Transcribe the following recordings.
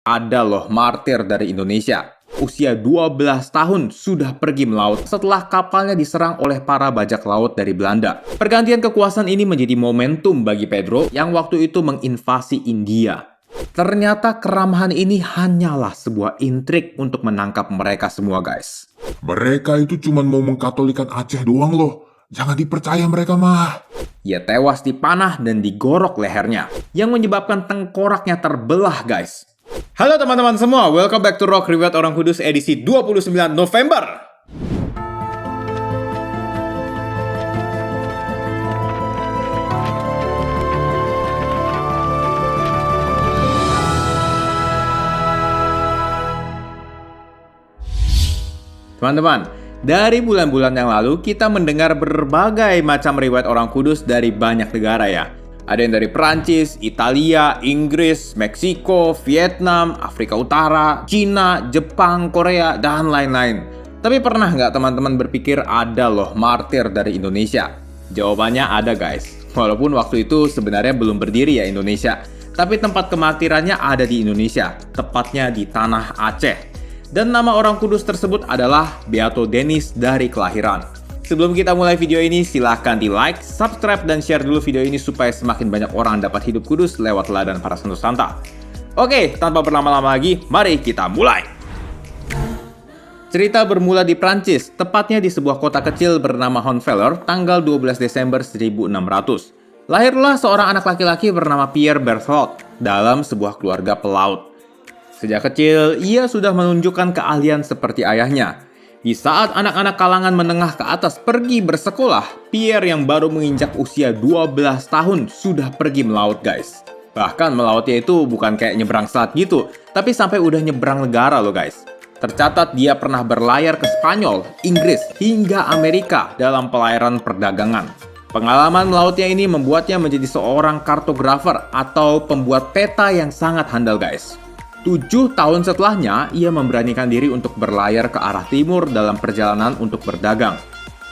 Ada loh martir dari Indonesia. Usia 12 tahun sudah pergi melaut setelah kapalnya diserang oleh para bajak laut dari Belanda. Pergantian kekuasaan ini menjadi momentum bagi Pedro yang waktu itu menginvasi India. Ternyata keramahan ini hanyalah sebuah intrik untuk menangkap mereka semua, guys. Mereka itu cuma mau mengkatolikan Aceh doang loh. Jangan dipercaya mereka mah. Ia tewas dipanah dan digorok lehernya, yang menyebabkan tengkoraknya terbelah, guys. Halo teman-teman semua, welcome back to Rock Riwayat Orang Kudus edisi 29 November. Teman-teman, dari bulan-bulan yang lalu kita mendengar berbagai macam riwayat orang kudus dari banyak negara ya. Ada yang dari Perancis, Italia, Inggris, Meksiko, Vietnam, Afrika Utara, Cina, Jepang, Korea, dan lain-lain. Tapi pernah nggak teman-teman berpikir ada loh martir dari Indonesia? Jawabannya ada, guys. Walaupun waktu itu sebenarnya belum berdiri ya Indonesia. Tapi tempat kemartirannya ada di Indonesia, tepatnya di Tanah Aceh. Dan nama orang kudus tersebut adalah Beato Denis dari Kelahiran. Sebelum kita mulai video ini, silahkan di like, subscribe, dan share dulu video ini supaya semakin banyak orang dapat hidup kudus lewat teladan para santo santa. Oke, tanpa berlama-lama lagi, mari kita mulai! Cerita bermula di Prancis, tepatnya di sebuah kota kecil bernama Honfeller, tanggal 12 Desember 1600. Lahirlah seorang anak laki-laki bernama Pierre Berthelot dalam sebuah keluarga pelaut. Sejak kecil, ia sudah menunjukkan keahlian seperti ayahnya. Di saat anak-anak kalangan menengah ke atas pergi bersekolah, Pierre yang baru menginjak usia 12 tahun sudah pergi melaut, guys. Bahkan melautnya itu bukan kayak nyebrang selat gitu, tapi sampai udah nyebrang negara loh, guys. Tercatat dia pernah berlayar ke Spanyol, Inggris, hingga Amerika dalam pelayaran perdagangan. Pengalaman melautnya ini membuatnya menjadi seorang kartografer atau pembuat peta yang sangat handal, guys. 7 tahun setelahnya, ia memberanikan diri untuk berlayar ke arah timur dalam perjalanan untuk berdagang.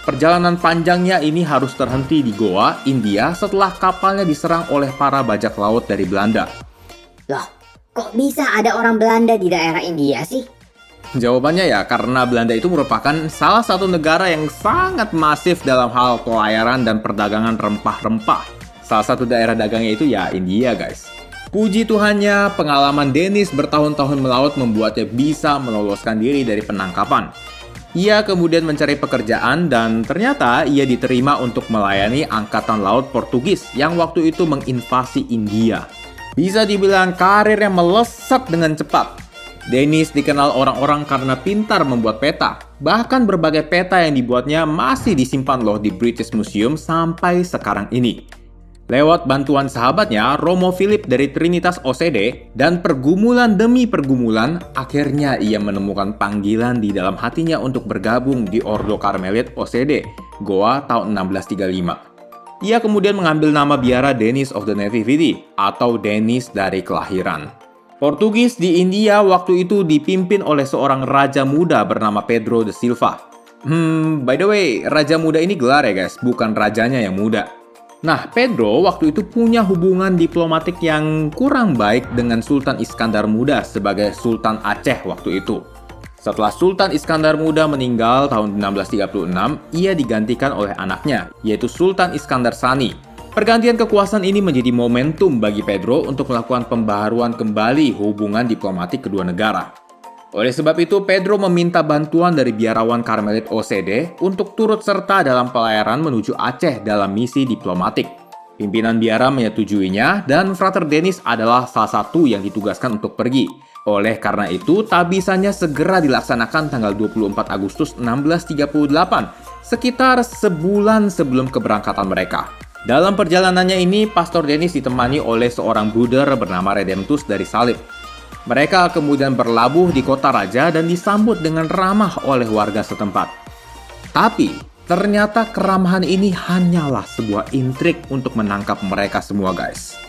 Perjalanan panjangnya ini harus terhenti di Goa, India setelah kapalnya diserang oleh para bajak laut dari Belanda. Loh, kok bisa ada orang Belanda di daerah India sih? Jawabannya ya, karena Belanda itu merupakan salah satu negara yang sangat masif dalam hal pelayaran dan perdagangan rempah-rempah. Salah satu daerah dagangnya itu ya India, guys. Puji Tuhannya, pengalaman Denis bertahun-tahun melaut membuatnya bisa meloloskan diri dari penangkapan. Ia kemudian mencari pekerjaan dan ternyata ia diterima untuk melayani Angkatan Laut Portugis yang waktu itu menginvasi India. Bisa dibilang karir yang melesat dengan cepat. Denis dikenal orang-orang karena pintar membuat peta. Bahkan berbagai peta yang dibuatnya masih disimpan loh di British Museum sampai sekarang ini. Lewat bantuan sahabatnya, Romo Philip dari Trinitas OCD, dan pergumulan demi pergumulan, akhirnya ia menemukan panggilan di dalam hatinya untuk bergabung di Ordo Karmelit OCD, Goa tahun 1635. Ia kemudian mengambil nama biara Denis of the Nativity, atau Denis dari Kelahiran. Portugis di India waktu itu dipimpin oleh seorang raja muda bernama Pedro de Silva. By the way, raja muda ini gelar ya guys, bukan rajanya yang muda. Nah, Pedro waktu itu punya hubungan diplomatik yang kurang baik dengan Sultan Iskandar Muda sebagai Sultan Aceh waktu itu. Setelah Sultan Iskandar Muda meninggal tahun 1636, ia digantikan oleh anaknya, yaitu Sultan Iskandar Sani. Pergantian kekuasaan ini menjadi momentum bagi Pedro untuk melakukan pembaharuan kembali hubungan diplomatik kedua negara. Oleh sebab itu, Pedro meminta bantuan dari biarawan Karmelit OCD untuk turut serta dalam pelayaran menuju Aceh dalam misi diplomatik. Pimpinan biara menyetujuinya dan Frater Denis adalah salah satu yang ditugaskan untuk pergi. Oleh karena itu, tabisannya segera dilaksanakan tanggal 24 Agustus 1638, sekitar sebulan sebelum keberangkatan mereka. Dalam perjalanannya ini, Pastor Denis ditemani oleh seorang bruder bernama Redemptus dari Salib. Mereka kemudian berlabuh di kota raja dan disambut dengan ramah oleh warga setempat. Tapi, ternyata keramahan ini hanyalah sebuah intrik untuk menangkap mereka semua, guys.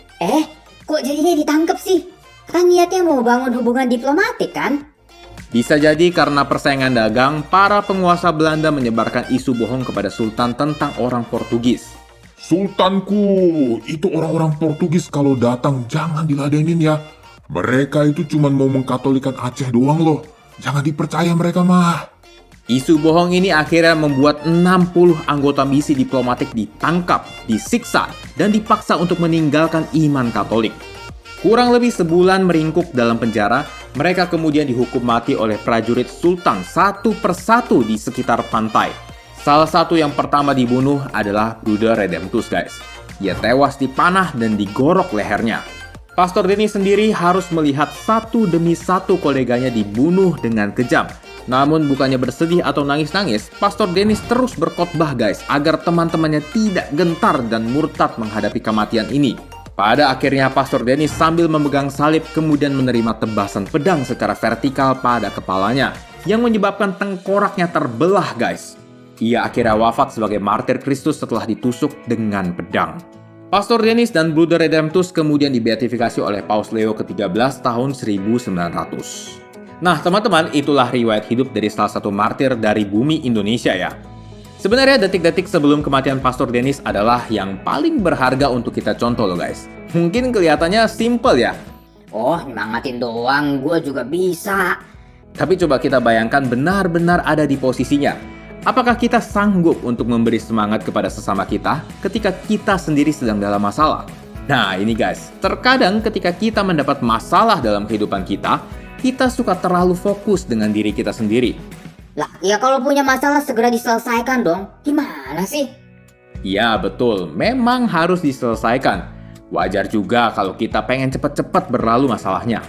Kok jadinya ditangkap sih? Kan niatnya mau bangun hubungan diplomatik kan? Bisa jadi karena persaingan dagang, para penguasa Belanda menyebarkan isu bohong kepada Sultan tentang orang Portugis. Sultanku, itu orang-orang Portugis kalau datang jangan diladenin ya. Mereka itu cuma mau mengkatolikan Aceh doang loh. Jangan dipercaya mereka mah. Isu bohong ini akhirnya membuat 60 anggota misi diplomatik ditangkap, disiksa, dan dipaksa untuk meninggalkan iman Katolik. Kurang lebih sebulan meringkuk dalam penjara, mereka kemudian dihukum mati oleh prajurit Sultan satu persatu di sekitar pantai. Salah satu yang pertama dibunuh adalah Bruder Redemptus, guys. Ia tewas dipanah dan digorok lehernya. Pastor Dennis sendiri harus melihat satu demi satu koleganya dibunuh dengan kejam. Namun bukannya bersedih atau nangis-nangis, Pastor Dennis terus berkhotbah guys, agar teman-temannya tidak gentar dan murtad menghadapi kematian ini. Pada akhirnya Pastor Dennis sambil memegang salib kemudian menerima tebasan pedang secara vertikal pada kepalanya, yang menyebabkan tengkoraknya terbelah guys. Ia akhirnya wafat sebagai martir Kristus setelah ditusuk dengan pedang. Pastor Dennis dan Bruder Redemptus kemudian dibeatifikasi oleh Paus Leo ke-13 tahun 1900. Nah teman-teman, itulah riwayat hidup dari salah satu martir dari bumi Indonesia ya. Sebenarnya detik-detik sebelum kematian Pastor Dennis adalah yang paling berharga untuk kita contoh loh guys. Mungkin kelihatannya simple ya. Oh, nyemangatin doang, gue juga bisa. Tapi coba kita bayangkan benar-benar ada di posisinya. Apakah kita sanggup untuk memberi semangat kepada sesama kita ketika kita sendiri sedang dalam masalah? Nah ini guys, terkadang ketika kita mendapat masalah dalam kehidupan kita suka terlalu fokus dengan diri kita sendiri. Lah, ya kalau punya masalah segera diselesaikan dong. Gimana sih? Ya betul, memang harus diselesaikan. Wajar juga kalau kita pengen cepat-cepat berlalu masalahnya.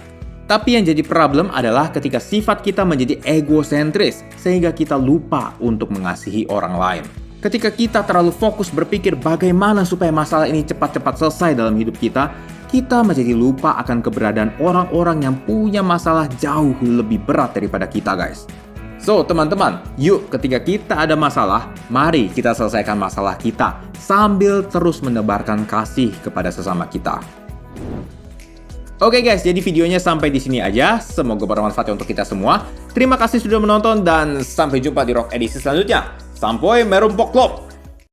Tapi yang jadi problem adalah ketika sifat kita menjadi egosentris, sehingga kita lupa untuk mengasihi orang lain. Ketika kita terlalu fokus berpikir bagaimana supaya masalah ini cepat-cepat selesai dalam hidup kita menjadi lupa akan keberadaan orang-orang yang punya masalah jauh lebih berat daripada kita guys. So teman-teman, yuk ketika kita ada masalah, mari kita selesaikan masalah kita sambil terus menebarkan kasih kepada sesama kita. Oke guys, jadi videonya sampai di sini aja. Semoga bermanfaat untuk kita semua. Terima kasih sudah menonton dan sampai jumpa di Rock edisi selanjutnya. Sampai merumpok klop!